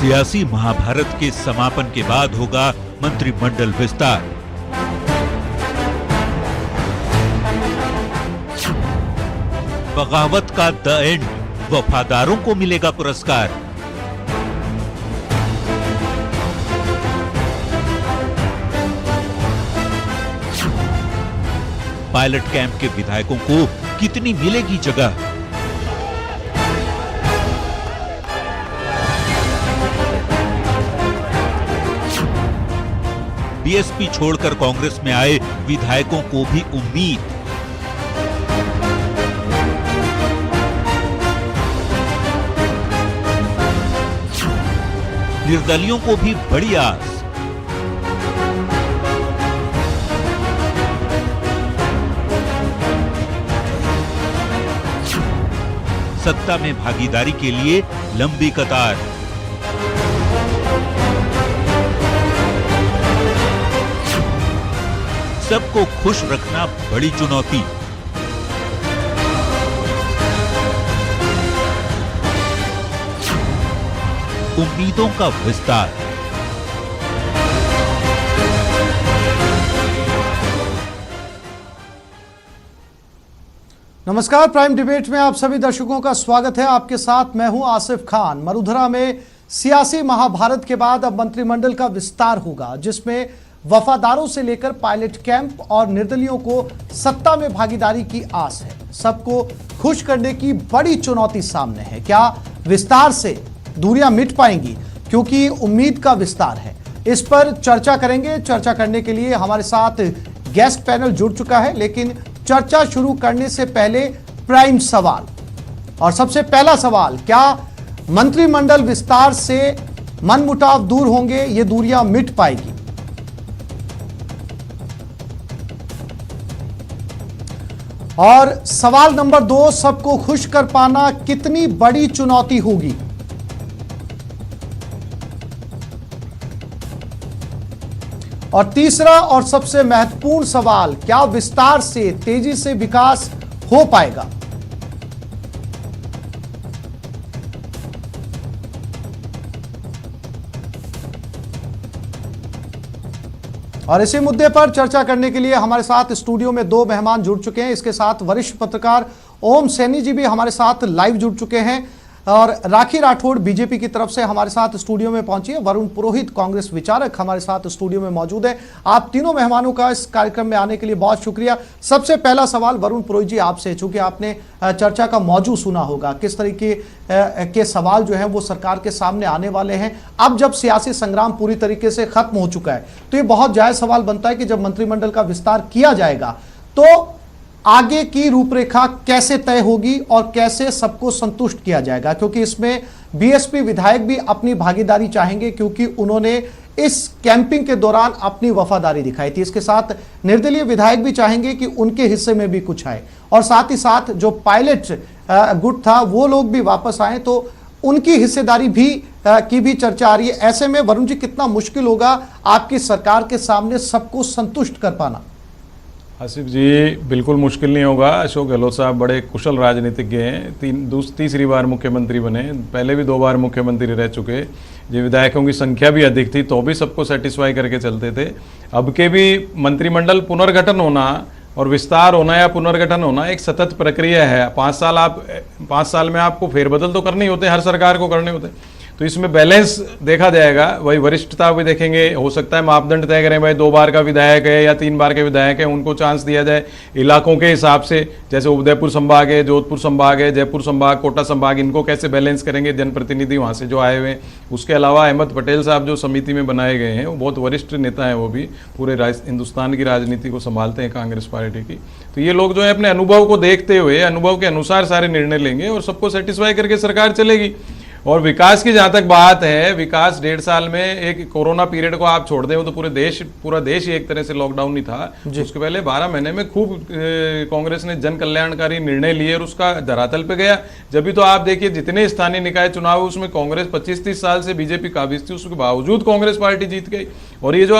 सियासी महाभारत के समापन के बाद होगा मंत्रिमंडल विस्तार। बगावत का द एंड, वफादारों को मिलेगा पुरस्कार। पायलट कैंप के विधायकों को कितनी मिलेगी जगह? बीएसपी छोड़कर कांग्रेस में आए विधायकों को भी उम्मीद। निर्दलियों को भी बड़ी आस। सत्ता में भागीदारी के लिए लंबी कतार। सबको खुश रखना बड़ी चुनौती। उम्मीदों का विस्तार। नमस्कार, प्राइम डिबेट में आप सभी दर्शकों का स्वागत है। आपके साथ मैं हूं आसिफ खान। मरुधरा में सियासी महाभारत के बाद अब मंत्रिमंडल का विस्तार होगा, जिसमें वफादारों से लेकर पायलट कैंप और निर्दलियों को सत्ता में भागीदारी की आस है। सबको खुश करने की बड़ी चुनौती सामने है। क्या विस्तार से दूरियां मिट पाएंगी? क्योंकि उम्मीद का विस्तार है। इस पर चर्चा करेंगे। चर्चा करने के लिए हमारे साथ गेस्ट पैनल जुड़ चुका है, लेकिन चर्चा शुरू करने से पहले प्राइम सवाल। और सबसे पहला सवाल, क्या मंत्रिमंडल विस्तार से मनमुटाव दूर होंगे? ये दूरियां मिट पाएगी? और सवाल नंबर 2, सबको खुश कर पाना कितनी बड़ी चुनौती होगी? और तीसरा और सबसे महत्वपूर्ण सवाल, क्या विस्तार से तेजी से विकास हो पाएगा? और इसी मुद्दे पर चर्चा करने के लिए हमारे साथ स्टूडियो में 2 मेहमान जुड़ चुके हैं। इसके साथ वरिष्ठ पत्रकार ओम सैनी जी भी हमारे साथ लाइव जुड़ चुके हैं, और राखी राठौड़ बीजेपी की तरफ से हमारे साथ स्टूडियो में पहुंची है। वरुण पुरोहित कांग्रेस विचारक हमारे साथ स्टूडियो में मौजूद है। आप तीनों मेहमानों का इस कार्यक्रम में आने के लिए बहुत शुक्रिया। सबसे पहला सवाल वरुण पुरोहित जी आपसे, चूंकि आपने चर्चा का मौजू सुना होगा, किस तरीके के सवाल जो है वो सरकार के सामने आने वाले हैं। अब जब सियासी संग्राम पूरी तरीके से खत्म हो चुका है, तो ये बहुत जायज सवाल बनता है कि जब मंत्रिमंडल का विस्तार किया जाएगा तो आगे की रूपरेखा कैसे तय होगी और कैसे सबको संतुष्ट किया जाएगा? क्योंकि इसमें बीएसपी विधायक भी अपनी भागीदारी चाहेंगे, क्योंकि उन्होंने इस कैंपिंग के दौरान अपनी वफादारी दिखाई थी। इसके साथ निर्दलीय विधायक भी चाहेंगे कि उनके हिस्से में भी कुछ आए, और साथ ही साथ जो पायलट गुट था वो लोग भी वापस आए, तो उनकी हिस्सेदारी भी की भी चर्चा आ रही है। ऐसे में वरुण जी, कितना मुश्किल होगा आपकी सरकार के सामने सबको संतुष्ट कर पाना? आसिफ जी, बिल्कुल मुश्किल नहीं होगा। अशोक गहलोत साहब बड़े कुशल राजनीतिज्ञ हैं। तीसरी बार मुख्यमंत्री बने, पहले भी 2 बार मुख्यमंत्री रह चुके। जो विधायकों की संख्या भी अधिक थी तो भी सबको सेटिस्फाई करके चलते थे। अब के भी मंत्रिमंडल पुनर्गठन होना और विस्तार होना या पुनर्गठन होना एक सतत प्रक्रिया है। 5 साल में आपको फेरबदल तो करने ही होते हैं, हर सरकार को करने होते हैं। तो इसमें बैलेंस देखा जाएगा, वही वरिष्ठता भी देखेंगे। हो सकता है मापदंड तय करें, भाई 2 बार का विधायक है या 3 बार के विधायक है, उनको चांस दिया जाए इलाकों के हिसाब से। जैसे उदयपुर संभाग है, जोधपुर संभाग है, जयपुर संभाग, कोटा संभाग, इनको कैसे बैलेंस करेंगे जनप्रतिनिधि वहाँ से जो आए हुए हैं। उसके अलावा अहमद पटेल साहब जो समिति में बनाए गए हैं, वो बहुत वरिष्ठ नेता हैं, वो भी पूरे हिंदुस्तान की राजनीति को संभालते हैं कांग्रेस पार्टी की। तो ये लोग जो है अपने अनुभव को देखते हुए, अनुभव के अनुसार सारे निर्णय लेंगे और सबको सेटिस्फाई करके सरकार चलेगी। और विकास की जहां तक बात है, विकास 1.5 साल में, एक कोरोना पीरियड को आप छोड़ दें, वो तो पूरा देश ही एक तरह से लॉकडाउन ही था। उसके पहले 12 महीने में खूब कांग्रेस ने जन कल्याणकारी निर्णय लिए और उसका धरातल पे गया। जब भी तो आप देखिए जितने स्थानीय निकाय चुनाव उसमें कांग्रेस 25-30 साल से बीजेपी काबिज थी, उसके बावजूद कांग्रेस पार्टी जीत गई। और ये जो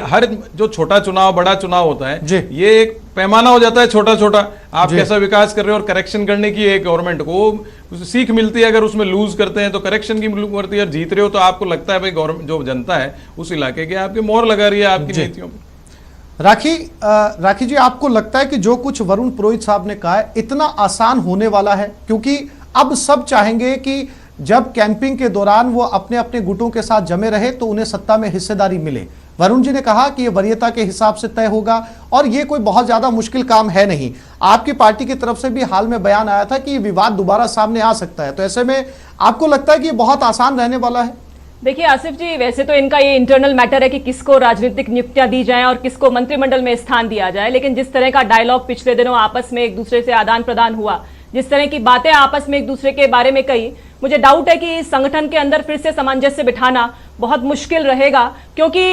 हर जो छोटा चुनाव बड़ा चुनाव होता है, ये एक पैमाना हो जाता है छोटा छोटा, आप कैसा विकास कर रहे हो और करेक्शन करने की एक गवर्नमेंट को सीख मिलती है। अगर उसमें लूज करते हैं तो करेक्शन की मिलती है, और जीत रहे हो तो आपको लगता है भाई गवर्नमेंट जो जनता है उस इलाके की आपकी मोहर लगा रही है आपकी नीतियों पर। राखी जी, आपको लगता है कि जो कुछ वरुण पुरोहित साहब ने कहा है इतना आसान होने वाला है? क्योंकि अब सब चाहेंगे कि जब कैंपिंग के दौरान वो अपने अपने गुटों के साथ जमे रहे तो उन्हें सत्ता में हिस्सेदारी मिले। वरुण जी ने कहा कि ये वरीयता के हिसाब से तय होगा और ये कोई बहुत ज्यादा मुश्किल काम है नहीं। आपकी पार्टी की तरफ से भी हाल में बयान आया था कि ये विवाद दोबारा सामने आ सकता है, तो ऐसे में आपको लगता है कि ये बहुत आसान रहने वाला है? देखिए आसिफ जी, वैसे तो इनका ये इंटरनल मैटर है कि किसको राजनीतिक नियुक्तियां दी जाएं और किसको मंत्रिमंडल में स्थान दिया जाए, लेकिन जिस तरह का डायलॉग पिछले दिनों आपस में एक दूसरे से आदान प्रदान हुआ, जिस तरह की बातें आपस में एक दूसरे के बारे में कही, मुझे डाउट है कि इस संगठन के अंदर फिर से सामंजस्य बिठाना बहुत मुश्किल रहेगा। क्योंकि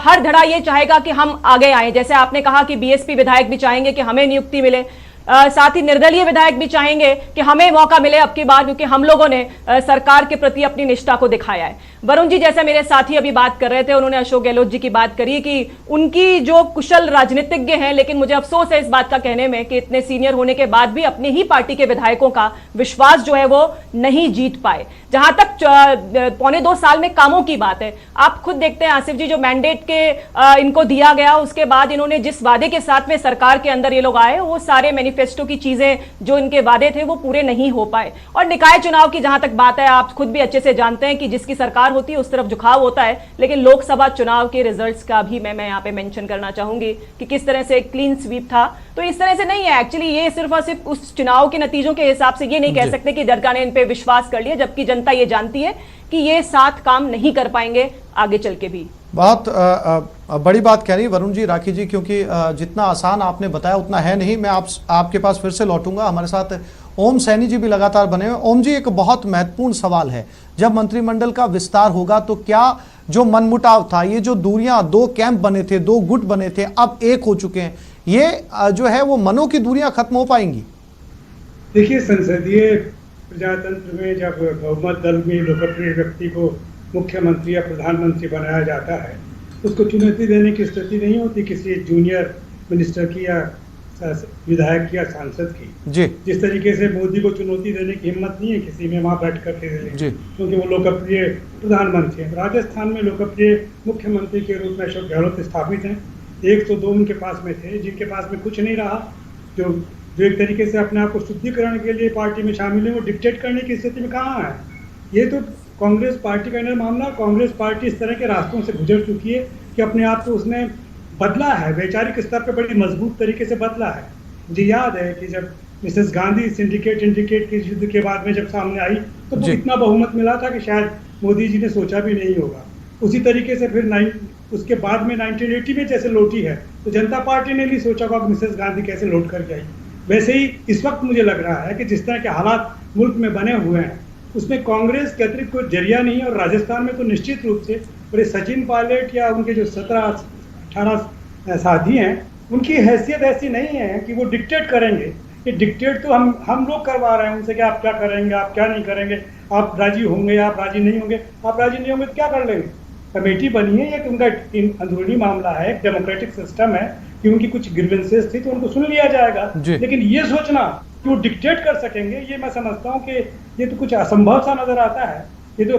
हर धड़ा ये चाहेगा कि हम आगे आए। जैसे आपने कहा कि बीएसपी विधायक भी चाहेंगे कि हमें नियुक्ति मिले, साथ ही निर्दलीय विधायक भी चाहेंगे कि हमें मौका मिले अब की बार, क्योंकि हम लोगों ने सरकार के प्रति अपनी निष्ठा को दिखाया है। वरुण जी जैसे मेरे साथी अभी बात कर रहे थे, उन्होंने अशोक गहलोत जी की बात करी कि उनकी जो कुशल राजनीतिज्ञ हैं, लेकिन मुझे अफसोस है इस बात का कहने में कि इतने सीनियर होने के बाद भी अपनी ही पार्टी के विधायकों का विश्वास जो है वो नहीं जीत पाए। जहां तक 1.25 साल में कामों की बात है, आप खुद देखते हैं आसिफ जी, जो मैंडेट के इनको दिया गया उसके बाद इन्होंने जिस वादे के साथ में सरकार के अंदर ये लोग आए, वो सारे मैनिफेस्टो की चीजें जो इनके वादे थे वो पूरे नहीं हो पाए। और निकाय चुनाव की जहां तक बात है, आप खुद भी अच्छे से जानते हैं कि जिसकी सरकार होती है उस तरफ झुकाव होता है, लेकिन लोकसभा चुनाव के रिजल्ट्स का भी मैं यहाँ पे मेंशन करना चाहूंगी कि किस तरह से क्लीन स्वीप था। तो इस तरह से नहीं है एक्चुअली, ये सिर्फ और सिर्फ उस चुनाव के नतीजों के हिसाब से ये नहीं कह सकते कि जनता ने इन पे विश्वास कर लिया, जबकि जनता ये जानती है कि ये साथ काम नहीं कर पाएंगे आगे चल के भी। बहुत बड़ी बात कह रही वरुण जी, राखी जी, क्योंकि जितना आसान आपने बताया उतना है नहीं। मैं आपके पास फिर से लौटूंगा। हमारे साथ ओम सैनी जी भी लगातार बने हुए। ओम जी, एक बहुत महत्वपूर्ण सवाल है, जब मंत्रिमंडल का विस्तार होगा तो क्या जो मनमुटाव था, ये जो दूरियां, 2 कैंप बने थे, 2 गुट बने थे, अब एक हो चुके हैं, ये जो है वो मनों की दूरियां खत्म हो पाएंगी? देखिए, संसदीय प्रजातंत्र में जब बहुमत दल में लोकप्रिय व्यक्ति को मुख्यमंत्री या प्रधानमंत्री बनाया जाता है, उसको चुनौती देने की स्थिति नहीं होती किसी जूनियर मिनिस्टर की या विधायक की या सांसद की। जी। जिस तरीके से मोदी को चुनौती देने की हिम्मत नहीं है किसी में वहाँ बैठ करके, क्योंकि वो लोकप्रिय प्रधानमंत्री हैं। राजस्थान में लोकप्रिय मुख्यमंत्री के रूप में अशोक गहलोत स्थापित हैं। 102 उनके पास में थे, जिनके पास में कुछ नहीं रहा, जो एक तरीके से अपने आप को शुद्धिकरण के लिए पार्टी में शामिल है, वो डिक्टेट करने की स्थिति में कहाँ है। ये तो कांग्रेस पार्टी का अंदर मामला। कांग्रेस पार्टी इस तरह के रास्तों से गुजर चुकी है कि अपने आप को उसने बदला है, वैचारिक स्तर पे बड़ी मजबूत तरीके से बदला है। मुझे याद है कि जब मिसेस गांधी सिंडिकेट इंडिकेट के युद्ध के बाद में जब सामने आई तो वो इतना बहुमत मिला था कि शायद मोदी जी ने सोचा भी नहीं होगा। उसी तरीके से फिर उसके बाद में 1980 में जैसे लौटी है तो जनता पार्टी ने नहीं सोचा होगा कि मिसेस गांधी कैसे लौट करके आई। वैसे ही इस वक्त मुझे लग रहा है कि जिस तरह के हालात मुल्क में बने हुए हैं उसमें कांग्रेस के अतिरिक्त कोई जरिया नहीं है। और राजस्थान में तो निश्चित रूप से बड़े सचिन पायलट या उनके जो 17-18 साथी हैं, उनकी हैसियत ऐसी नहीं है कि वो डिक्टेट करेंगे। ये डिक्टेट तो हम लोग करवा रहे हैं उनसे कि आप क्या करेंगे, आप क्या नहीं करेंगे, आप राजी होंगे, आप राजी नहीं होंगे। आप राजी नहीं होंगे तो क्या कर लेंगे? कमेटी बनी है, एक उनका अंदरूनी मामला है, एक डेमोक्रेटिक सिस्टम है कि उनकी कुछ ग्रीवेंसेस थी तो उनको सुन लिया जाएगा। लेकिन ये सोचना कि वो डिक्टेट कर सकेंगे, ये मैं समझता हूँ कि ये तो कुछ असंभव सा नजर आता है। ये तो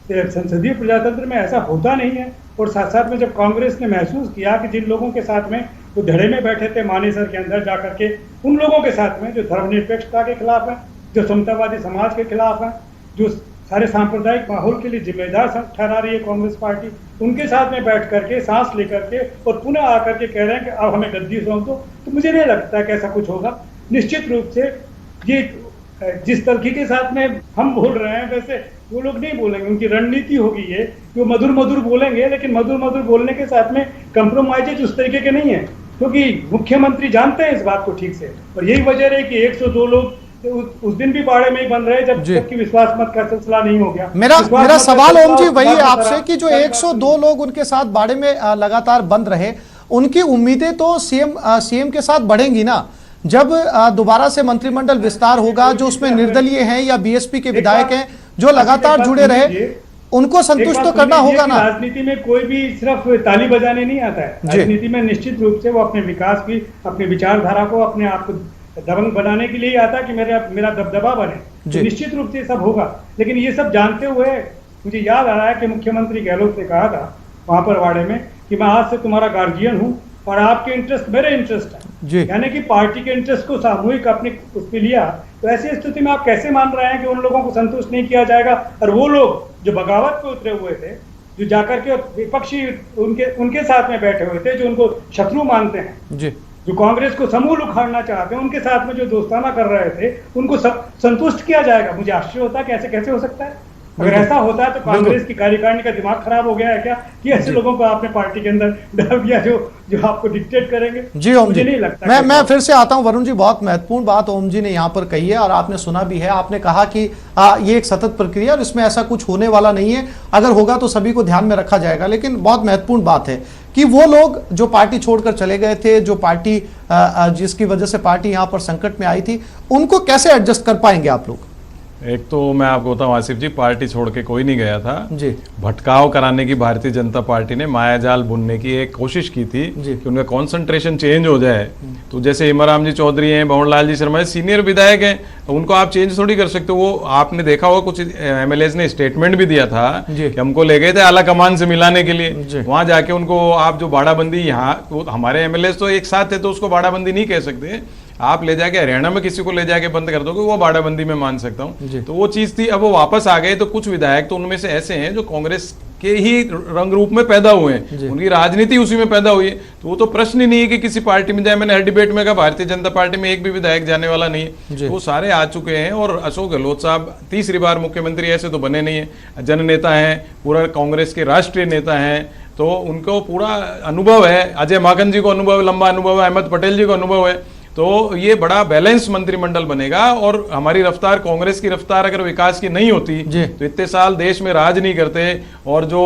संसदीय प्रजातंत्र में ऐसा होता नहीं है। और साथ साथ में जब कांग्रेस ने महसूस किया कि जिन लोगों के साथ में वो धड़े में बैठे थे मानेसर के अंदर जा करके, उन लोगों के साथ में जो धर्मनिरपेक्षता के खिलाफ है, जो समतावादी समाज के खिलाफ है, जो सारे सांप्रदायिक माहौल के लिए जिम्मेदार ठहरा रही है कांग्रेस पार्टी, उनके साथ में बैठ करके सांस लेकर के और पुनः आकर के कह रहे हैं कि अब हमें गद्दी सौंप दो, तो मुझे नहीं लगता कि ऐसा कुछ होगा। निश्चित रूप से ये जिस तरीके के साथ में हम बोल रहे हैं वैसे वो लोग नहीं बोलेंगे। उनकी रणनीति होगी ये कि वो मधुर मधुर बोलेंगे, लेकिन मधुर मधुर बोलने के साथ में कंप्रोमाइजेज उस तरीके के नहीं है, क्योंकि मुख्यमंत्री जानते हैं इस बात को ठीक से। और यही वजह है कि 102 लोग उस दिन भी बाड़े में ही बन रहे जब तक कि विश्वास मत का सिलसिला नहीं हो गया। मेरा सवाल ओम जी वही आपसे कि जो 102 लोग उनके साथ बाड़े में लगातार बंद रहे, उनकी उम्मीदें तो सीएम के साथ बढ़ेंगी ना। जब दोबारा से मंत्रिमंडल विस्तार होगा, जो उसमें निर्दलीय हैं या बीएसपी के विधायक हैं जो लगातार जुड़े रहे, उनको संतुष्ट एक तो बात करना समझिए होगा कि ना। राजनीति में कोई भी सिर्फ ताली बजाने नहीं आता है। जी। राजनीति में निश्चित रूप से वो अपने विकास की, अपनी विचारधारा को, अपने आप को दबंग बनाने के लिए ही आता है कि मेरा दबदबा बने। जी। तो निश्चित रूप से ये सब होगा, लेकिन ये सब जानते हुए मुझे याद आ रहा है कि मुख्यमंत्री गहलोत ने कहा था वहां पर वाड़े में कि मैं आज से तुम्हारा गार्जियन हूँ और आपके इंटरेस्ट मेरे इंटरेस्ट जी। है, यानी कि पार्टी के इंटरेस्ट को सामूहिक अपने उस पर लिया। तो ऐसी स्थिति में आप कैसे मान रहे हैं कि उन लोगों को संतुष्ट नहीं किया जाएगा? और वो लोग जो बगावत पे उतरे हुए थे, जो जाकर के विपक्षी उनके साथ में बैठे हुए थे, जो उनको शत्रु मानते हैं, जी। जो कांग्रेस को समूल उखाड़ना चाहते हैं, उनके साथ में जो दोस्ताना कर रहे थे, उनको संतुष्ट किया जाएगा? मुझे आश्चर्य होता है कि ऐसे कैसे हो सकता है। अगर ऐसा होता है तो कांग्रेस की कार्यकारिणी का दिमाग खराब हो गया है क्या कि ऐसे लोगों को आपने पार्टी के अंदर डाल दिया जो आपको डिक्टेट करेंगे? जी ओम जी, मुझे नहीं लगता। मैं फिर से आता हूं वरुण जी। बहुत महत्वपूर्ण बात ओम जी ने यहाँ पर कही है और आपने सुना भी है। आपने कहा कि ये एक सतत प्रक्रिया और इसमें ऐसा कुछ होने वाला नहीं है, अगर होगा तो सभी को ध्यान में रखा जाएगा। लेकिन बहुत महत्वपूर्ण बात है कि वो लोग जो पार्टी छोड़कर चले गए थे, जो पार्टी जिसकी वजह से पार्टी यहाँ पर संकट में आई थी, उनको कैसे एडजस्ट कर पाएंगे आप लोग? एक तो मैं आपको बताऊं आसिफ जी, पार्टी छोड़ के कोई नहीं गया था जी। भटकाव कराने की भारतीय जनता पार्टी ने मायाजाल बुनने की एक कोशिश की थी कि उनका कंसंट्रेशन चेंज हो जाए। तो जैसे इमरान जी चौधरी हैं, भंवरलाल जी शर्मा सीनियर विधायक हैं, तो उनको आप चेंज थोड़ी कर सकते हो। वो आपने देखा होगा कुछ एमएलएज ने स्टेटमेंट भी दिया था कि हमको ले गए थे आला कमान से मिलाने के लिए। वहां जाके उनको आप जो बाड़ाबंदी, यहाँ तो हमारे एमएलएज तो एक साथ थे तो उसको बाड़ाबंदी नहीं कह सकते। आप ले जाके हरियाणा में किसी को ले जाके बंद कर दोगे, वो बाड़ाबंदी में मान सकता हूँ। तो वो चीज थी। अब वो वापस आ गए तो कुछ विधायक तो उनमें से ऐसे हैं जो कांग्रेस के ही रंग रूप में पैदा हुए हैं, उनकी राजनीति उसी में पैदा हुई है। तो वो तो प्रश्न ही नहीं है कि किसी पार्टी में जाए। मैंने हर डिबेट में कहा भारतीय जनता पार्टी में एक भी विधायक जाने वाला नहीं है। तो वो सारे आ चुके हैं। और अशोक गहलोत साहब तीसरी बार मुख्यमंत्री ऐसे तो बने नहीं है, जननेता हैं, पूरा कांग्रेस के राष्ट्रीय नेता हैं, तो उनको पूरा अनुभव है। अजय माकन जी को अनुभव, लंबा अनुभव है, अहमद पटेल जी को अनुभव है। तो ये बड़ा बैलेंस मंत्रिमंडल बनेगा। और हमारी रफ्तार, कांग्रेस की रफ्तार अगर विकास की नहीं होती तो इतने साल देश में राज नहीं करते। और जो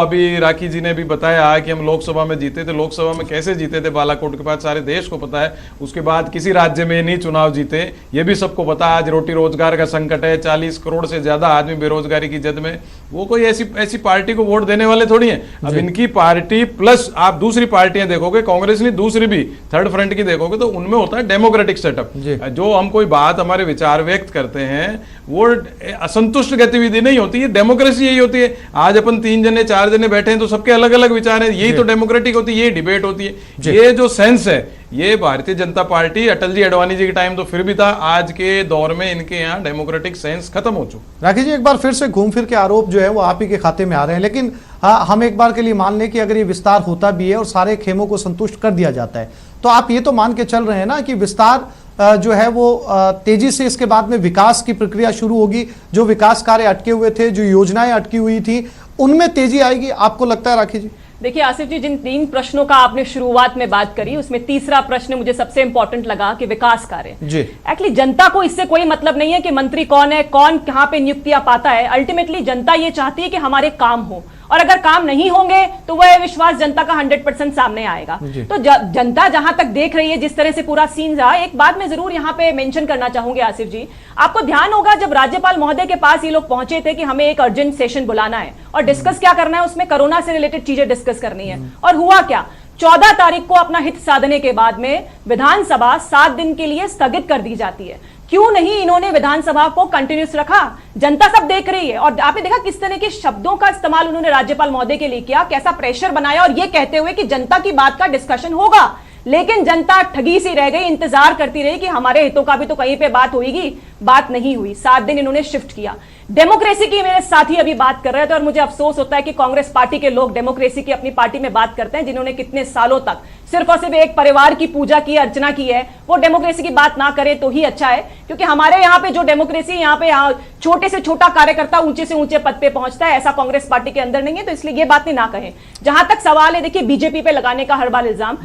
अभी राखी जी ने भी बताया कि हम लोकसभा में जीते थे, लोकसभा में कैसे जीते थे बालाकोट के बाद सारे देश को पता है। उसके बाद किसी राज्य में नहीं चुनाव जीते, ये भी सबको पता। आज रोटी रोजगार का संकट है, 40 करोड़ से ज्यादा आदमी बेरोजगारी की जद में। वो कोई ऐसी पार्टी को वोट देने वाले थोड़ी है। अब इनकी पार्टी प्लस आप दूसरी पार्टियां देखोगे, कांग्रेस नहीं दूसरी भी थर्ड फ्रंट की देखोगे, तो उनमें होता है डेमोक्रेटिक सेटअप। जो हम कोई बात, हमारे विचार व्यक्त करते हैं, वो असंतुष्ट गतिविधि नहीं होती है। डेमोक्रेसी यही होती है। आज अपन 3 जने 4 जने बैठे हैं तो सबके अलग अलग विचार हैं, यही तो डेमोक्रेटिक होती है, यही डिबेट होती है। ये जो सेंस है, ये भारतीय जनता पार्टी अटल जी अडवाणी जी के टाइम तो फिर भी था, आज के दौर में इनके यहाँ डेमोक्रेटिक सेंस खत्म हो चुका। राखी जी, एक बार फिर से घूम फिर के आरोप जो है वो आप ही के खाते में आ रहे हैं। लेकिन हम एक बार के लिए मान लें कि अगर ये विस्तार होता भी है और सारे खेमों को संतुष्ट कर दिया जाता है, तो आप ये तो मान के चल रहे हैं ना कि विस्तार जो है वो तेजी से इसके बाद में विकास की प्रक्रिया शुरू होगी। जो विकास कार्य अटके हुए थे, जो योजनाएं अटकी हुई थी, उनमें तेजी आएगी, आपको लगता है राखी जी? देखिए आसिफ जी, जिन 3 प्रश्नों का आपने शुरुआत में बात करी, उसमें तीसरा प्रश्न मुझे सबसे इंपॉर्टेंट लगा कि विकास कार्य। एक्चुअली जनता को इससे कोई मतलब नहीं है कि मंत्री कौन है, कौन कहां पे नियुक्तियां पाता है। अल्टीमेटली जनता ये चाहती है कि हमारे काम हो, और अगर काम नहीं होंगे तो वह विश्वास जनता का 100% सामने आएगा। तो जनता जहां तक देख रही है, जिस तरह से पूरा सीन रहा, एक बात मैं जरूर यहां पे मेंशन करना चाहूंगी आसिफ जी, आपको ध्यान होगा जब राज्यपाल महोदय के पास ये लोग पहुंचे थे कि हमें एक अर्जेंट सेशन बुलाना है और डिस्कस क्या करना है, उसमें कोरोना से रिलेटेड चीजें डिस्कस करनी है। और हुआ क्या, 14 तारीख को अपना हित साधने के बाद में विधानसभा 7 दिन के लिए स्थगित कर दी जाती है। क्यों नहीं इन्होंने विधानसभा को कंटिन्यूस रखा? जनता सब देख रही है। और आपने देखा किस तरह के शब्दों का इस्तेमाल उन्होंने राज्यपाल महोदय के लिए किया, कैसा प्रेशर बनाया, और ये कहते हुए कि जनता की बात का डिस्कशन होगा। लेकिन जनता ठगी सी रह गई, इंतजार करती रही कि हमारे हितों का भी तो कहीं पे बात होगी। बात नहीं हुई। 7 दिन इन्होंने शिफ्ट किया। डेमोक्रेसी की मेरे साथी अभी बात कर रहे थे और मुझे अफसोस होता है कि कांग्रेस पार्टी के लोग डेमोक्रेसी की अपनी पार्टी में बात करते हैं, जिन्होंने कितने सालों तक सिर्फ और सिर्फ एक परिवार की पूजा की, अर्चना की है, वो डेमोक्रेसी की बात ना करे तो ही अच्छा है। क्योंकि हमारे यहाँ पे जो डेमोक्रेसी, यहाँ पे छोटे से छोटा कार्यकर्ता ऊंचे से ऊंचे पद पे पहुंचता है, ऐसा कांग्रेस पार्टी के अंदर नहीं है। तो इसलिए ये बात नहीं ना कहें। जहां तक सवाल है, देखिए बीजेपी पे लगाने का हर बार इल्जाम,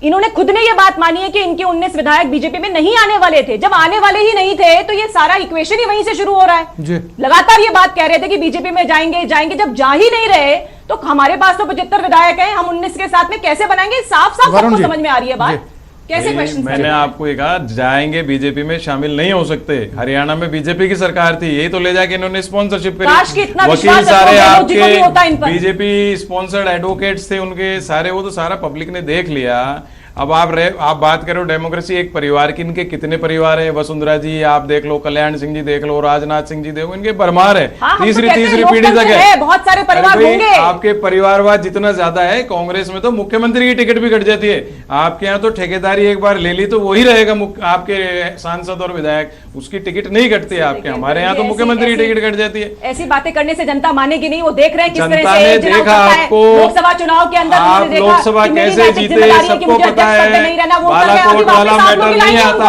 इन्होंने खुद ने यह बात मानी है कि इनके 19 विधायक बीजेपी में नहीं आने वाले थे। जब आने वाले ही नहीं थे तो ये सारा इक्वेशन ही वहीं से शुरू हो रहा है। लगातार ये बात कह रहे थे कि बीजेपी में जाएंगे जाएंगे, जब जा ही नहीं रहे तो हमारे पास तो 75 विधायक हैं, हम 19 के साथ में कैसे बनाएंगे? साफ साफ सबको समझ में आ रही है बात। कैसे क्वेश्चन? मैंने आपको ये कहा जाएंगे बीजेपी में शामिल नहीं हो सकते। हरियाणा में बीजेपी की सरकार थी, यही तो ले जाके इन्होंने स्पॉन्सरशिप काश कि करी। इतना वकील विश्वास सारे रखो, जी को भी होता इन आपके पर। बीजेपी स्पॉन्सर्ड एडवोकेट्स थे उनके सारे, वो तो सारा पब्लिक ने देख लिया। अब आप बात करो डेमोक्रेसी, एक परिवार की, इनके कितने परिवार है? वसुंधरा जी आप देख लो, कल्याण सिंह जी देख लो, राजनाथ सिंह जी देखो, इनके भरमार है। हाँ, तीसरी तो पीढ़ी तक है। बहुत सारे परिवार होंगे। आपके परिवारवाद जितना ज्यादा है, कांग्रेस में तो मुख्यमंत्री की टिकट भी कट जाती है। आपके यहाँ तो ठेकेदारी एक बार ले ली तो वही रहेगा आपके सांसद और विधायक, उसकी टिकट नहीं कटती है आपके। हमारे यहाँ तो मुख्यमंत्री की टिकट कट जाती है। ऐसी बातें करने से जनता मानेगी नहीं। वो देख रहे हैं किस तरह जनता से ने चुनाव देखा होता है। आपको, लोकसभा चुनाव के अंदर आप उन्होंने देखा लोकसभा कि मेरी कैसे नैतिक जीते जिम्मेदारी है कि सबको मुझे पता अध्यक्ष पद पे है। नहीं रहना। वो बालाकोट वाला मैटर नहीं आता,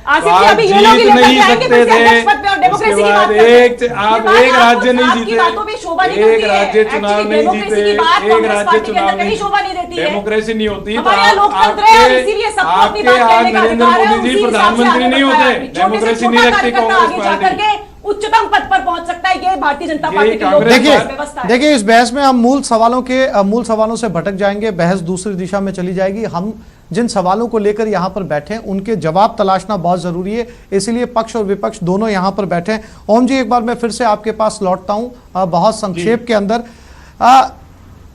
आप जीत नहीं सकते थे। उसके बाद आप एक राज्य नहीं जीते, एक राज्य चुनाव नहीं जीते, एक राज्य चुनाव नहीं जीते। डेमोक्रेसी नहीं होती तो आपके आज नरेंद्र मोदी जी प्रधानमंत्री नहीं होते। डेमोक्रेसी नहीं रखती कांग्रेस पार्टी। उच्चतम पद पर पहुंच सकता है। ये भारतीय जनता पार्टी की व्यवस्था है। देखिए इस बहस में हम मूल सवालों से भटक जाएंगे, बहस दूसरी दिशा में चली जाएगी। हम जिन सवालों को लेकर यहाँ पर बैठे हैं उनके जवाब तलाशना बहुत जरूरी है, इसलिए पक्ष और विपक्ष दोनों यहाँ पर बैठे हैं। ओम जी एक बार मैं फिर से आपके पास लौटता हूँ बहुत संक्षेप के अंदर।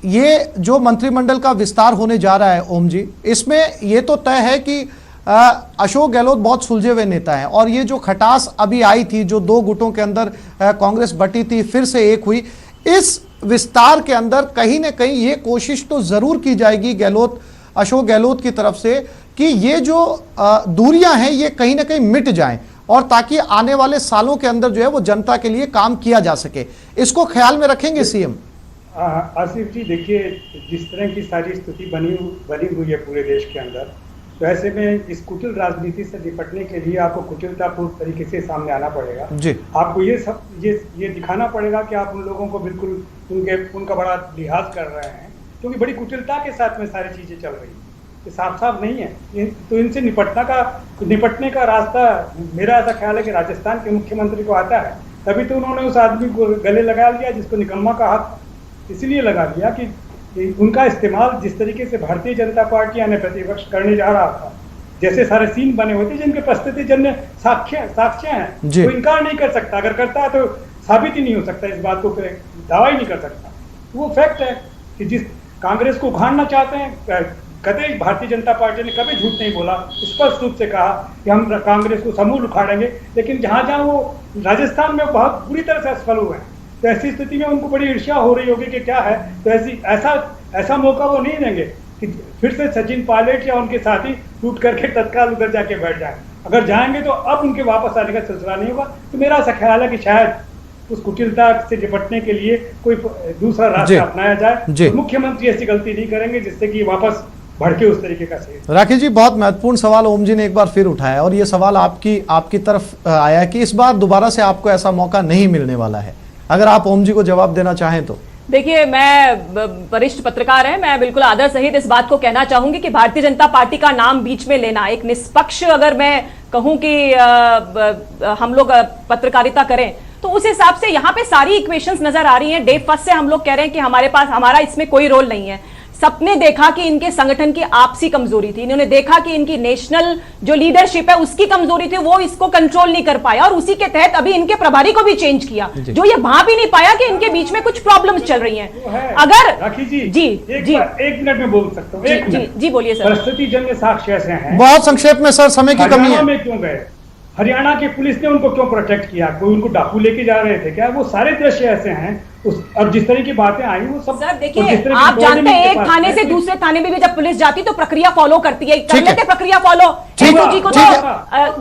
ये जो मंत्रिमंडल का विस्तार होने जा रहा है ओम जी, इसमें ये तो तय है कि अशोक गहलोत बहुत सुलझे हुए नेता हैं और ये जो खटास अभी आई थी, जो दो गुटों के अंदर कांग्रेस बटी थी फिर से एक हुई, इस विस्तार के अंदर कहीं ना कहीं ये कोशिश तो जरूर की जाएगी अशोक गहलोत की तरफ से कि ये जो दूरियां हैं ये कहीं ना कहीं मिट जाएं और ताकि आने वाले सालों के अंदर जो है वो जनता के लिए काम किया जा सके। इसको ख्याल में रखेंगे सीएम? आसिफ जी देखिए, जिस तरह की सारी स्थिति बनी हुई है पूरे देश के अंदर, तो ऐसे में इस कुटिल राजनीति से निपटने के लिए आपको कुटिलतापूर्ण तरीके से सामने आना पड़ेगा जी। आपको ये दिखाना पड़ेगा कि आप उन लोगों को बिल्कुल उनका बड़ा लिहाज कर रहे हैं, क्योंकि बड़ी कुटिलता के साथ में सारी चीजें चल रही हैं। ये साफ नहीं है। तो इनसे निपटने का रास्ता मेरा ऐसा ख्याल है कि राजस्थान के मुख्यमंत्री को आता है, तभी तो उन्होंने उस आदमी को गले लगा लिया जिसको निकम्मा कहा, इसलिए लगा लिया कि उनका इस्तेमाल जिस तरीके से भारतीय जनता पार्टी यानी प्रतिपक्ष करने जा रहा था, जैसे सारे सीन बने हुए थे जिनके परिस्थितिजन्य साक्ष्य हैं, वो इनकार नहीं कर सकता। अगर करता है तो साबित ही नहीं हो सकता, इस बात को दावा ही नहीं कर सकता। वो फैक्ट है कि जिस कांग्रेस को उखाड़ना चाहते हैं, कतई भारतीय जनता पार्टी ने कभी झूठ नहीं बोला, स्पष्ट रूप से कहा कि हम कांग्रेस को समूल उखाड़ेंगे, लेकिन जहां वो राजस्थान में बहुत बुरी तरह से असफल हुए हैं, तो ऐसी स्थिति में उनको बड़ी ईर्ष्या हो रही होगी कि क्या है, तो ऐसा मौका वो नहीं देंगे कि फिर से सचिन पायलट या उनके साथी टूट करके तत्काल उधर जाके बैठ जाए। अगर जाएंगे तो अब उनके वापस आने का सिलसिला नहीं होगा। तो मेरा ऐसा ख्याल है कि शायद उस कुटिलता से निपटने के लिए कोई दूसरा रास्ता अपनाया जाए। तो मुख्यमंत्री ऐसी गलती नहीं करेंगे जिससे कि वापस भड़के उस तरीके का से। राकेश जी बहुत महत्वपूर्ण सवाल ओम जी ने एक बार फिर उठाया और ये सवाल आपकी तरफ आया कि इस बार दोबारा से आपको ऐसा मौका नहीं मिलने वाला है। अगर आप ओम जी को जवाब देना चाहें तो। देखिए, मैं वरिष्ठ पत्रकार है, मैं बिल्कुल आदर सहित इस बात को कहना चाहूंगी कि भारतीय जनता पार्टी का नाम बीच में लेना, एक निष्पक्ष अगर मैं कहूं कि हम लोग पत्रकारिता करें तो उस हिसाब से यहाँ पे सारी इक्वेशंस नजर आ रही हैं। डे फर्स्ट से हम लोग कह रहे हैं कि हमारा इसमें कोई रोल नहीं है। सबने देखा कि इनके संगठन की आपसी कमजोरी थी, इन्होंने देखा कि इनकी नेशनल जो लीडरशिप है उसकी कमजोरी थी, वो इसको कंट्रोल नहीं कर पाया और उसी के तहत अभी इनके प्रभारी को भी चेंज किया, जो ये वहां भी नहीं पाया कि इनके बीच में कुछ प्रॉब्लम्स चल रही हैं। अगर जी एक मिनट में बोल सकता हूँ। जी बोलिए सर। परिस्थिति जन्य साक्ष्य ऐसे हैं। बहुत संक्षेप में सर, समय की कमी है। में क्यों गए? हरियाणा की पुलिस ने उनको क्यों प्रोटेक्ट किया? कोई उनको डाकू लेके जा रहे थे क्या? वो सारे दृश्य ऐसे हैं। और जिस तरह की बातें आई वो सब सर देखिए, आप जानते हैं एक थाने से दूसरे थाने में भी जब पुलिस जाती तो प्रक्रिया फॉलो करती है, कर लेते प्रक्रिया फॉलो। जी को तो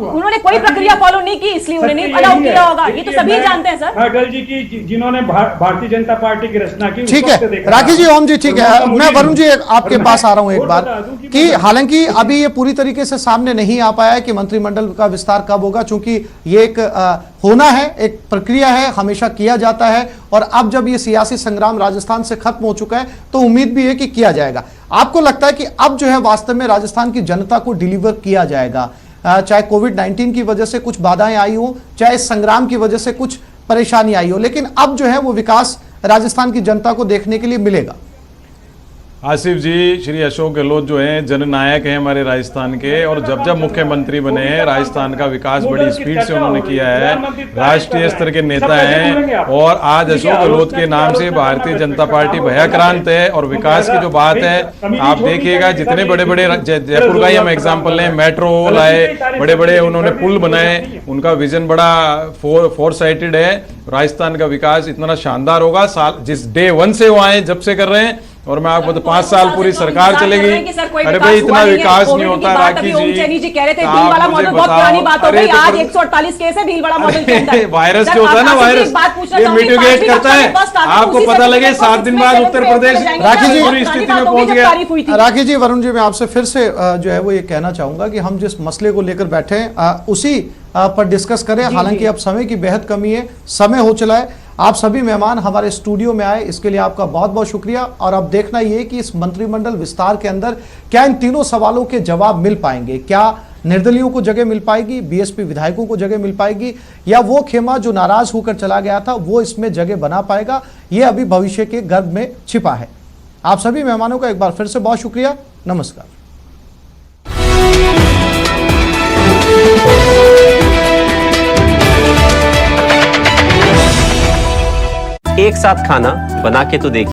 उन्होंने कोई प्रक्रिया फॉलो नहीं की, इसलिए उन्हें नहीं अलाउ किया होगा, ये तो सभी जानते हैं सर। अटल जी की जिन्होंने भारतीय जनता पार्टी की रचना की। ठीक है राकेश जी, ओम जी ठीक है। मैं वरुण जी आपके पास आ रहा हूं एक बार कि हालांकि अभी ये पूरी तरीके से सामने नहीं आ पाया है कि मंत्रिमंडल का विस्तार कब होगा, चूंकि ये एक होना है, एक प्रक्रिया है, हमेशा किया जाता है और अब जब ये सियासी संग्राम राजस्थान से खत्म हो चुका है तो उम्मीद भी है कि किया जाएगा। आपको लगता है कि अब जो है वास्तव में राजस्थान की जनता को डिलीवर किया जाएगा, चाहे कोविड-19 की वजह से कुछ बाधाएं आई हो, चाहे इस संग्राम की वजह से कुछ परेशानी आई हो, लेकिन अब जो है वो विकास राजस्थान की जनता को देखने के लिए मिलेगा? आसिफ जी, श्री अशोक गहलोत जो हैं जननायक हैं हमारे राजस्थान के, और जब जब मुख्यमंत्री बने हैं राजस्थान का विकास बड़ी स्पीड से उन्होंने किया है। राष्ट्रीय स्तर के नेता हैं और आज अशोक गहलोत के नाम से भारतीय जनता पार्टी भयाक्रांत है। और विकास की जो बात है, आप देखिएगा जितने बड़े बड़े जयपुर का ही हम एग्जाम्पल लें, मेट्रो लाए, बड़े बड़े उन्होंने पुल बनाए, उनका विजन बड़ा फोर साइटेड है। राजस्थान का विकास इतना शानदार होगा, जिस डे 1 से वो आए जब से कर रहे हैं। और मैं आपको तो 5 साल पूरी सरकार चलेगी। अरे भाई इतना विकास नहीं होता राखी जी, कह रहे थे भील वाला मॉडल बहुत पुरानी बात हो गई। आज 148 केस है भील वाला मॉडल के अंदर। वायरस जो होता है ना, वायरस ये मिटिगेट करता है। आपको पता लगे 7 दिन बाद उत्तर प्रदेश राखी जी पूरी स्थिति में पहुंच गया। राखी जी, वरुण जी, मैं आपसे फिर से जो है वो ये कहना चाहूंगा कि हम जिस मसले को लेकर बैठे हैं उसी पर डिस्कस करें। हालांकि अब समय की बेहद कमी है, समय हो चला है। आप सभी मेहमान हमारे स्टूडियो में आए, इसके लिए आपका बहुत बहुत शुक्रिया। और अब देखना ये कि इस मंत्रिमंडल विस्तार के अंदर क्या इन तीनों सवालों के जवाब मिल पाएंगे। क्या निर्दलियों को जगह मिल पाएगी, बीएसपी विधायकों को जगह मिल पाएगी, या वो खेमा जो नाराज होकर चला गया था वो इसमें जगह बना पाएगा, ये अभी भविष्य के गर्भ में छिपा है। आप सभी मेहमानों का एक बार फिर से बहुत शुक्रिया। नमस्कार। एक साथ खाना बना के तो देखिए।